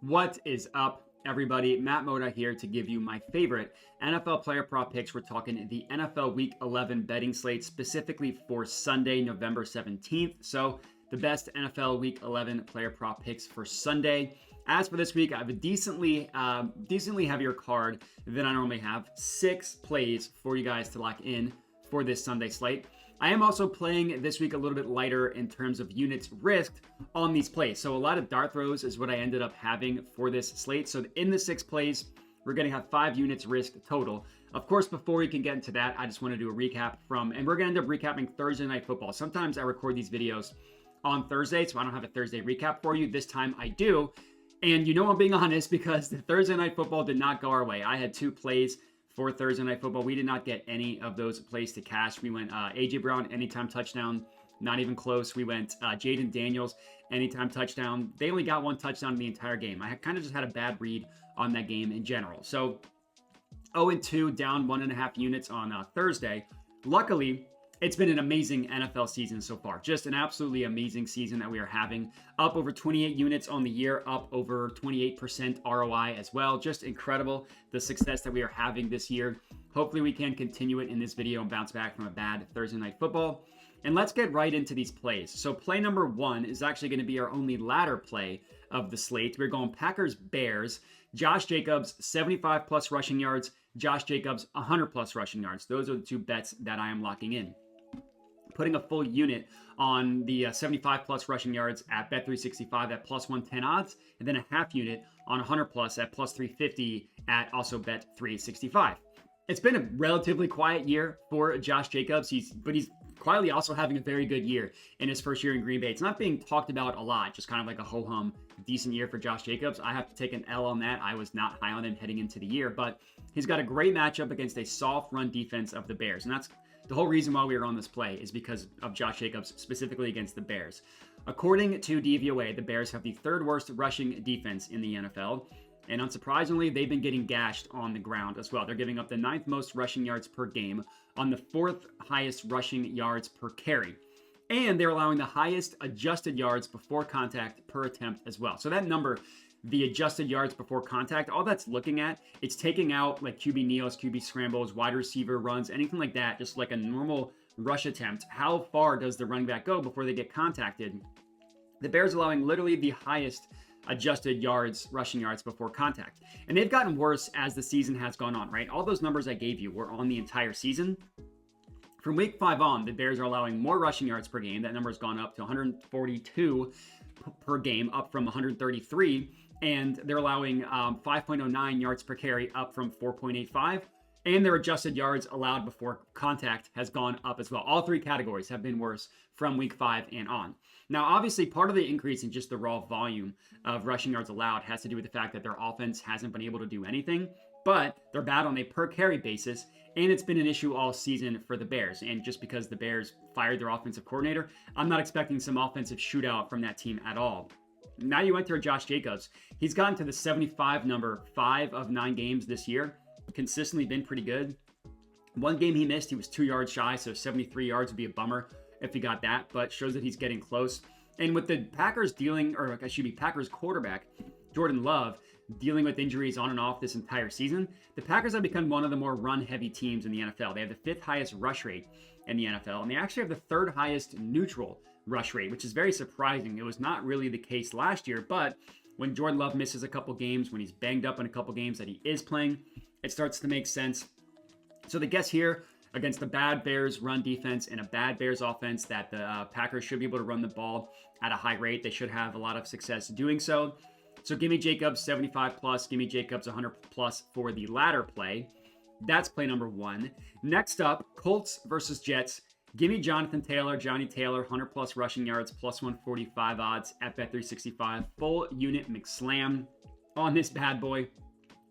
What is up, everybody? Matt Moda here to give you my favorite NFL player prop picks. We're talking the NFL Week 11 betting slate, specifically for Sunday, November 17th. So, the best NFL Week 11 player prop picks for Sunday. As for this week, I have a decently heavier card than I normally have. 6 plays for you guys to lock in for this Sunday slate. I am also playing this week a little bit lighter in terms of units risked on these plays. So a lot of dart throws is what I ended up having for this slate. So in the 6 plays, we're going to have 5 units risked total. Of course, before we can get into that, I just want to do a recap and we're going to end up recapping Thursday Night Football. Sometimes I record these videos on Thursday, so I don't have a Thursday recap for you. This time I do. And you know I'm being honest because the Thursday Night Football did not go our way. I had 2 plays for Thursday Night Football. We did not get any of those plays to cash. We went A.J. Brown, anytime touchdown, not even close. We went Jaden Daniels, anytime touchdown. They only got 1 touchdown in the entire game. I kind of just had a bad read on that game in general. So 0-2, down 1.5 units on Thursday. Luckily, it's been an amazing NFL season so far. Just an absolutely amazing season that we are having. Up over 28 units on the year, up over 28% ROI as well. Just incredible, the success that we are having this year. Hopefully we can continue it in this video and bounce back from a bad Thursday Night Football. And let's get right into these plays. So play number 1 is actually going to be our only ladder play of the slate. We're going Packers-Bears. Josh Jacobs, 75 plus rushing yards. Josh Jacobs, 100 plus rushing yards. Those are the 2 bets that I am locking in. Putting a full unit on the 75 plus rushing yards at Bet365 at plus 110 odds, and then a half unit on 100 plus at plus 350 at also Bet365. It's been a relatively quiet year for Josh Jacobs, but he's quietly also having a very good year in his first year in Green Bay. It's not being talked about a lot, just kind of like a ho-hum decent year for Josh Jacobs. I have to take an L on that. I was not high on him heading into the year, but he's got a great matchup against a soft run defense of the Bears, and that's the whole reason why we are on this play is because of Josh Jacobs, specifically against the Bears. According to DVOA, the Bears have the 3rd worst rushing defense in the NFL. And unsurprisingly, they've been getting gashed on the ground as well. They're giving up the 9th most rushing yards per game on the 4th highest rushing yards per carry. And they're allowing the highest adjusted yards before contact per attempt as well. So that number, the adjusted yards before contact, all that's looking at, it's taking out like QB kneels, QB scrambles, wide receiver runs, anything like that, just like a normal rush attempt. How far does the running back go before they get contacted? The Bears allowing literally the highest adjusted yards, rushing yards before contact. And they've gotten worse as the season has gone on, right? All those numbers I gave you were on the entire season. From week 5 on, the Bears are allowing more rushing yards per game. That number has gone up to 142 per game, up from 133. And they're allowing 5.09 yards per carry, up from 4.85. And their adjusted yards allowed before contact has gone up as well. All 3 categories have been worse from week 5 and on. Now, obviously, part of the increase in just the raw volume of rushing yards allowed has to do with the fact that their offense hasn't been able to do anything, but they're bad on a per carry basis, and it's been an issue all season for the Bears. And just because the Bears fired their offensive coordinator, I'm not expecting some offensive shootout from that team at all. Now you enter Josh Jacobs. He's gotten to the 75 number 5 of 9 games this year. Consistently been pretty good. One game he missed, he was 2 yards shy, so 73 yards would be a bummer if he got that, but shows that he's getting close. And with the Packers Packers quarterback, Jordan Love, dealing with injuries on and off this entire season, the Packers have become one of the more run-heavy teams in the NFL. They have the 5th highest rush rate in the NFL, and they actually have the 3rd highest neutral rush rate, which is very surprising. It was not really the case last year, but when Jordan Love misses a couple games, when he's banged up in a couple games that he is playing, it starts to make sense. So the guess here, against the bad Bears run defense and a bad Bears offense, that the Packers should be able to run the ball at a high rate. They should have a lot of success doing so. So give me Jacobs 75 plus, give me Jacobs 100 plus for the ladder play. That's play number 1. Next up, Colts versus Jets. Give me Jonathan Taylor, Johnny Taylor, 100 plus rushing yards, plus 145 odds at Bet365. Full unit McSlam on this bad boy.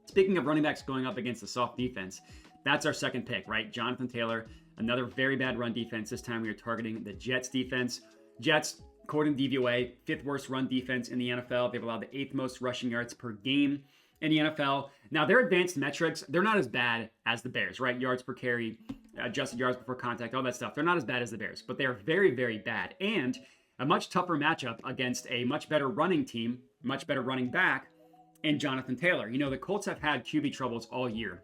Speaking of running backs going up against the soft defense, that's our second pick, right? Jonathan Taylor, another very bad run defense. This time we are targeting the Jets defense. Jets, according to DVOA, 5th worst run defense in the NFL. They've allowed the 8th most rushing yards per game in the NFL. Now, their advanced metrics, they're not as bad as the Bears, right? Yards per carry, adjusted yards before contact, all that stuff. They're not as bad as the Bears, but they're very, very bad. And a much tougher matchup against a much better running team, much better running back and Jonathan Taylor. You know, the Colts have had QB troubles all year,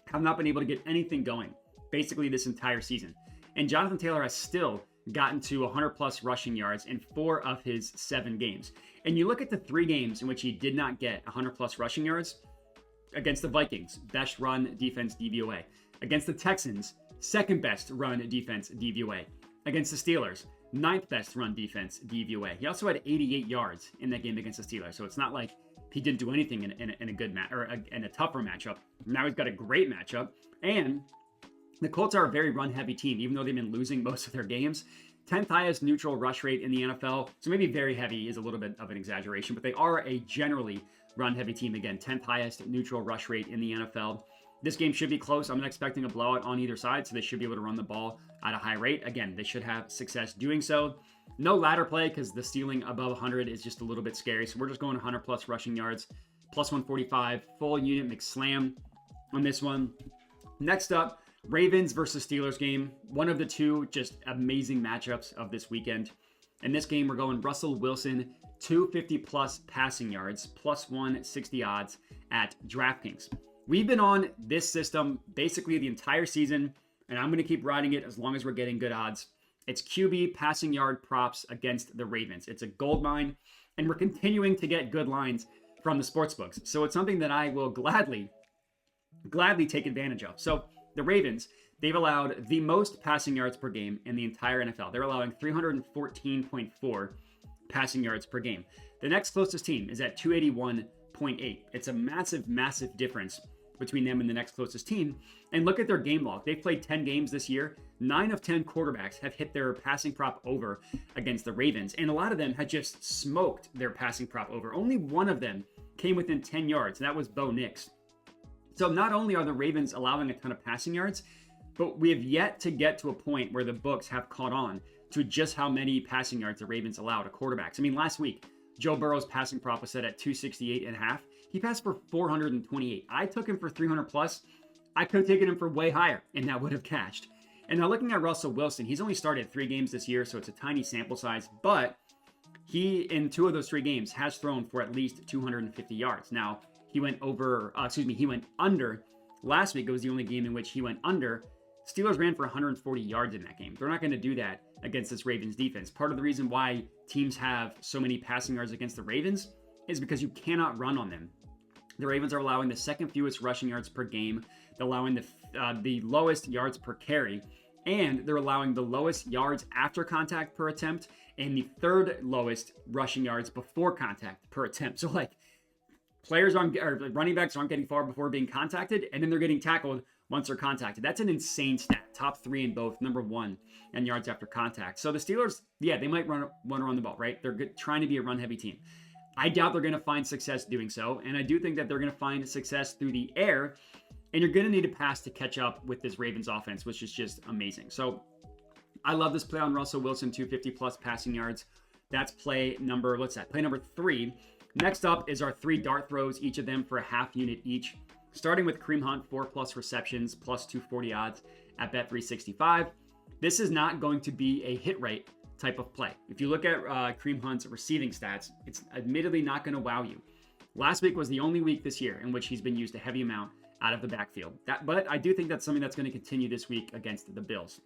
have not been able to get anything going basically this entire season. And Jonathan Taylor has still gotten to 100 plus rushing yards in 4 of his 7 games. And you look at the 3 games in which he did not get 100 plus rushing yards: against the Vikings, best run defense DVOA; against the Texans, second best run defense DVOA; against the Steelers, 9th best run defense DVOA. He also had 88 yards in that game against the Steelers. So it's not like he didn't do anything in a good match or in a tougher matchup. Now he's got a great matchup. And the Colts are a very run-heavy team, even though they've been losing most of their games. 10th highest neutral rush rate in the NFL. So maybe very heavy is a little bit of an exaggeration, but they are a generally run-heavy team. Again, 10th highest neutral rush rate in the NFL. This game should be close. I'm not expecting a blowout on either side, so they should be able to run the ball at a high rate. Again, they should have success doing so. No ladder play because the ceiling above 100 is just a little bit scary. So we're just going 100 plus rushing yards, plus 145, full unit McSlam on this one. Next up, Ravens versus Steelers game. One of the two just amazing matchups of this weekend. In this game, we're going Russell Wilson, 250 plus passing yards, plus 160 odds at DraftKings. We've been on this system basically the entire season, and I'm going to keep riding it as long as we're getting good odds. It's QB passing yard props against the Ravens. It's a gold mine, and we're continuing to get good lines from the sportsbooks. So it's something that I will gladly take advantage of. So the Ravens, they've allowed the most passing yards per game in the entire NFL. They're allowing 314.4 passing yards per game. The next closest team is at 281.8. It's a massive, massive difference between them and the next closest team. And look at their game log. They've played 10 games this year. 9 of 10 quarterbacks have hit their passing prop over against the Ravens. And a lot of them had just smoked their passing prop over. Only one of them came within 10 yards, and that was Bo Nix. So not only are the Ravens allowing a ton of passing yards, but we have yet to get to a point where the books have caught on to just how many passing yards the Ravens allow to quarterbacks. I mean, last week, Joe Burrow's passing prop was set at 268.5. He passed for 428. I took him for 300 plus. I could have taken him for way higher, and that would have cashed. And now looking at Russell Wilson, he's only started 3 games this year, so it's a tiny sample size, but he, in 2 of those 3 games, has thrown for at least 250 yards. Now, he went under. Last week, it was the only game in which he went under. Steelers ran for 140 yards in that game. They're not going to do that against this Ravens defense. Part of the reason why teams have so many passing yards against the Ravens is because you cannot run on them. The Ravens are allowing the second fewest rushing yards per game. They're allowing the lowest yards per carry, and they're allowing the lowest yards after contact per attempt and the 3rd lowest rushing yards before contact per attempt. So running backs aren't getting far before being contacted, and then they're getting tackled once they're contacted. That's an insane stat. Top 3 in both, number 1 in yards after contact. So the Steelers, they might want to run the ball, right? They're trying to be a run-heavy team. I doubt they're going to find success doing so, and I do think that they're going to find success through the air, and you're going to need a pass to catch up with this Ravens offense, which is just amazing. So I love this play on Russell Wilson, 250 plus passing yards. That's play number 3. Next up is our 3 dart throws, each of them for a half unit each. Starting with Kareem Hunt, 4 plus receptions, plus 240 odds at Bet365. This is not going to be a hit rate type of play. If you look at Kareem Hunt's receiving stats, it's admittedly not going to wow you. Last week was the only week this year in which he's been used a heavy amount out of the backfield. But I do think that's something that's going to continue this week against the Bills.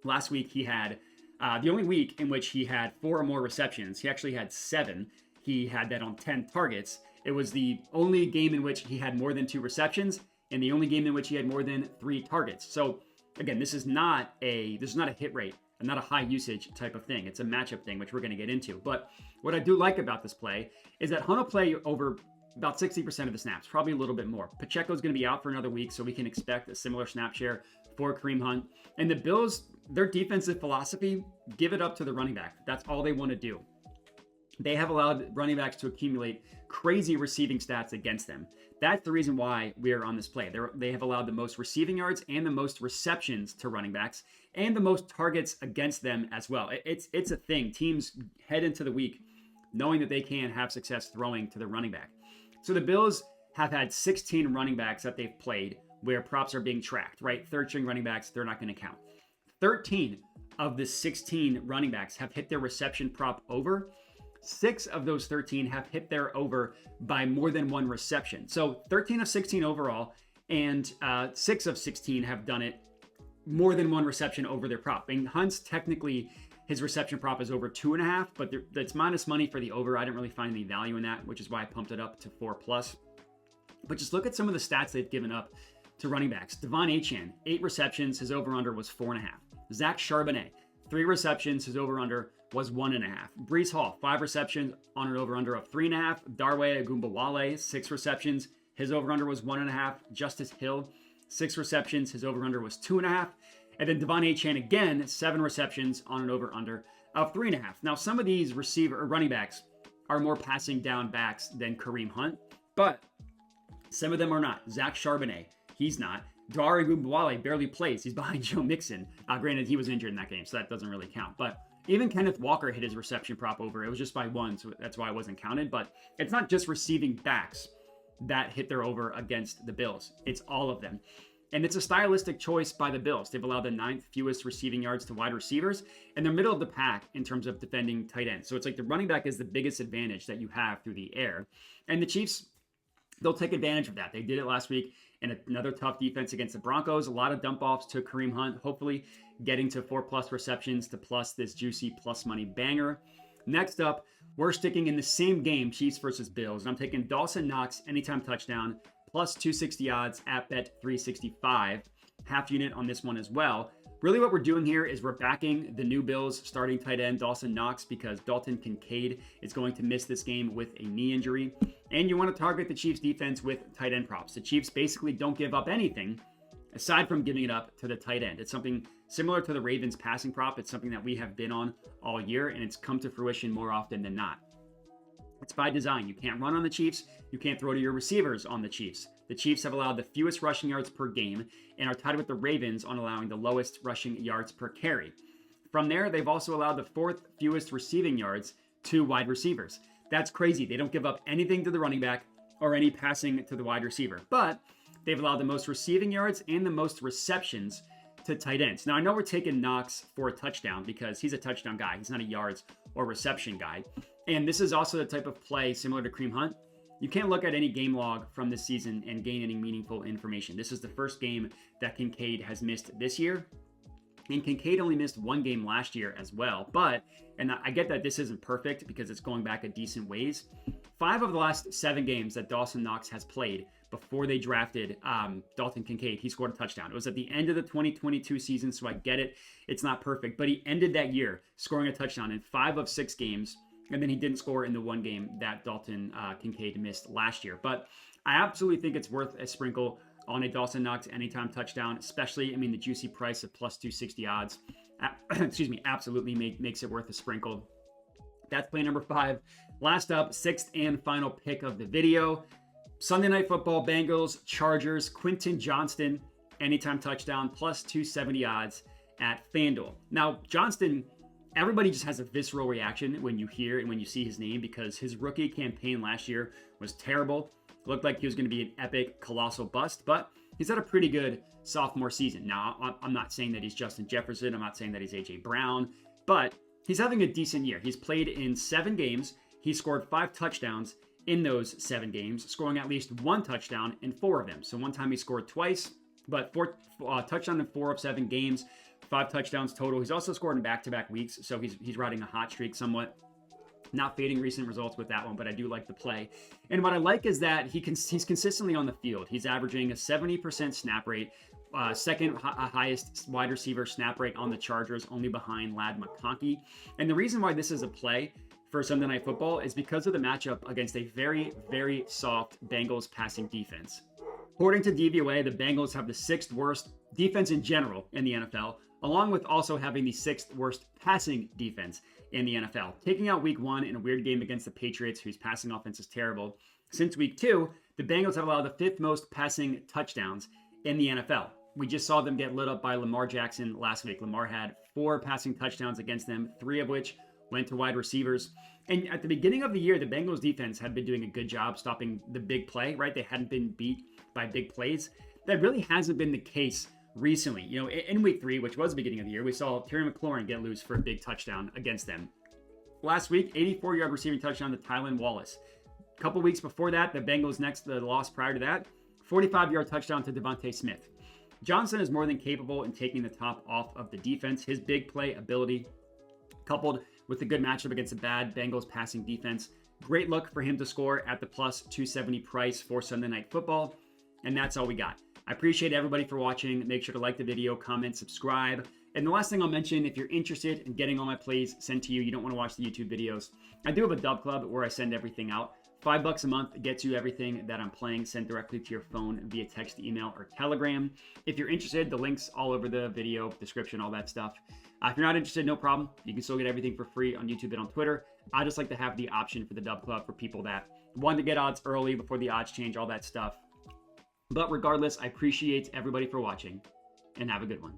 Last week he had the only week in which he had 4 or more receptions. He actually had 7. He had that on 10 targets. It was the only game in which he had more than 2 receptions and the only game in which he had more than 3 targets. So again, this is not a hit rate and not a high usage type of thing. It's a matchup thing, which we're going to get into. But what I do like about this play is that Hunt will play over about 60% of the snaps, probably a little bit more. Pacheco's going to be out for another week, so we can expect a similar snap share for Kareem Hunt. And the Bills, their defensive philosophy, give it up to the running back. That's all they want to do. They have allowed running backs to accumulate crazy receiving stats against them. That's the reason why we're on this play. They have allowed the most receiving yards and the most receptions to running backs and the most targets against them as well. It's a thing. Teams head into the week knowing that they can have success throwing to the running back. So the Bills have had 16 running backs that they've played where props are being tracked, right? Third string running backs, they're not going to count. 13 of the 16 running backs have hit their reception prop over. 6 of those 13 have hit their over by more than one reception. So 13 of 16 overall, and 6 of 16 have done it more than one reception over their prop. And Hunt's technically, his reception prop is over 2.5, but that's minus money for the over. I didn't really find any value in that, which is why I pumped it up to 4+. But just look at some of the stats they've given up to running backs. Devon Achane, 8 receptions, his over-under was 4.5. Zach Charbonnet, 3 receptions, his over-under was 1.5. Breece Hall, 5 receptions on an over-under of 3.5. Darway Agumbawale, 6 receptions, his over-under was 1.5. Justice Hill, 6 receptions, his over-under was 2.5. And then Devon Achane again, 7 receptions on an over-under of 3.5. Now, some of these running backs are more passing down backs than Kareem Hunt, but some of them are not. Zach Charbonnet, he's not. Dare Agumbawale barely plays. He's behind Joe Mixon. Granted, he was injured in that game, so that doesn't really count. But even Kenneth Walker hit his reception prop over. It was just by 1, so that's why it wasn't counted. But it's not just receiving backs that hit their over against the Bills. It's all of them. And it's a stylistic choice by the Bills. They've allowed the 9th fewest receiving yards to wide receivers, and they're middle of the pack in terms of defending tight ends. So it's like the running back is the biggest advantage that you have through the air. And the Chiefs, they'll take advantage of that. They did it last week in another tough defense against the Broncos. A lot of dump offs to Kareem Hunt, hopefully getting to 4+ receptions to plus this juicy plus money banger. Next up, we're sticking in the same game, Chiefs versus Bills. And I'm taking Dawson Knox anytime touchdown, plus 260 odds at bet 365. Half unit on this one as well. Really what we're doing here is we're backing the new Bills starting tight end Dawson Knox because Dalton Kincaid is going to miss this game with a knee injury. And you want to target the Chiefs defense with tight end props. The Chiefs basically don't give up anything aside from giving it up to the tight end. It's something similar to the Ravens passing prop. It's something that we have been on all year, and it's come to fruition more often than not. It's by design. You can't run on the Chiefs. You can't throw to your receivers on the Chiefs. The Chiefs have allowed the fewest rushing yards per game and are tied with the Ravens on allowing the lowest rushing yards per carry. From there, they've also allowed the 4th fewest receiving yards to wide receivers. That's crazy. They don't give up anything to the running back or any passing to the wide receiver, but they've allowed the most receiving yards and the most receptions to tight ends. Now, I know we're taking Knox for a touchdown because he's a touchdown guy. He's not a yards or reception guy. And this is also the type of play similar to Kareem Hunt. You can't look at any game log from this season and gain any meaningful information. This is the first game that Kincaid has missed this year. And Kincaid only missed 1 game last year as well. But, and I get that this isn't perfect because it's going back a decent ways. 5 of the last 7 games that Dawson Knox has played before they drafted Dalton Kincaid, he scored a touchdown. It was at the end of the 2022 season, so I get it. It's not perfect. But he ended that year scoring a touchdown in 5 of 6 games. And then he didn't score in the 1 game that Dalton Kincaid missed last year. But I absolutely think it's worth a sprinkle on a Dawson Knox anytime touchdown, especially, the juicy price of plus 260 odds. Absolutely makes it worth a sprinkle. That's play number 5. Last up, 6th and final pick of the video. Sunday Night Football, Bengals, Chargers, Quentin Johnston, anytime touchdown, plus 270 odds at FanDuel. Now, Johnston, everybody just has a visceral reaction when you hear and when you see his name because his rookie campaign last year was terrible. It looked like he was going to be an epic, colossal bust, but he's had a pretty good sophomore season. Now, I'm not saying that he's Justin Jefferson. I'm not saying that he's A.J. Brown, but he's having a decent year. He's played in 7 games. He scored 5 touchdowns in those 7 games, scoring at least 1 touchdown in 4 of them. So one time he scored twice, but 4 touchdown in 4 of 7 games. 5 touchdowns total. He's also scored in back-to-back weeks, so he's riding a hot streak somewhat. Not fading recent results with that one, but I do like the play. And what I like is that he's consistently on the field. He's averaging a 70% snap rate, second highest wide receiver snap rate on the Chargers, only behind Ladd McConkey. And the reason why this is a play for Sunday Night Football is because of the matchup against a very, very soft Bengals passing defense. According to DVOA, the Bengals have the 6th worst defense in general in the NFL, along with also having the 6th worst passing defense in the NFL. Taking out week 1 in a weird game against the Patriots, whose passing offense is terrible, since week 2, the Bengals have allowed the 5th most passing touchdowns in the NFL. We just saw them get lit up by Lamar Jackson last week. Lamar had 4 passing touchdowns against them, 3 of which went to wide receivers. And at the beginning of the year, the Bengals defense had been doing a good job stopping the big play, right? They hadn't been beat by big plays. That really hasn't been the case recently. In week 3, which was the beginning of the year, we saw Terry McLaurin get loose for a big touchdown against them. last week, 84-yard receiving touchdown to Tylan Wallace. A couple weeks before that, the Bengals the loss prior to that, 45-yard touchdown to Devontae Smith. Johnson is more than capable in taking the top off of the defense. His big play ability, coupled with a good matchup against a bad Bengals passing defense, great look for him to score at the plus 270 price for Sunday Night Football. And that's all we got. I appreciate everybody for watching. Make sure to like the video, comment, subscribe. And the last thing I'll mention, if you're interested in getting all my plays sent to you, you don't want to watch the YouTube videos, I do have a Dub Club where I send everything out. $5 a month gets you everything that I'm playing sent directly to your phone via text, email, or Telegram. If you're interested, the link's all over the video, description, all that stuff. If you're not interested, no problem. You can still get everything for free on YouTube and on Twitter. I just like to have the option for the Dub Club for people that want to get odds early before the odds change, all that stuff. But regardless, I appreciate everybody for watching, and have a good one.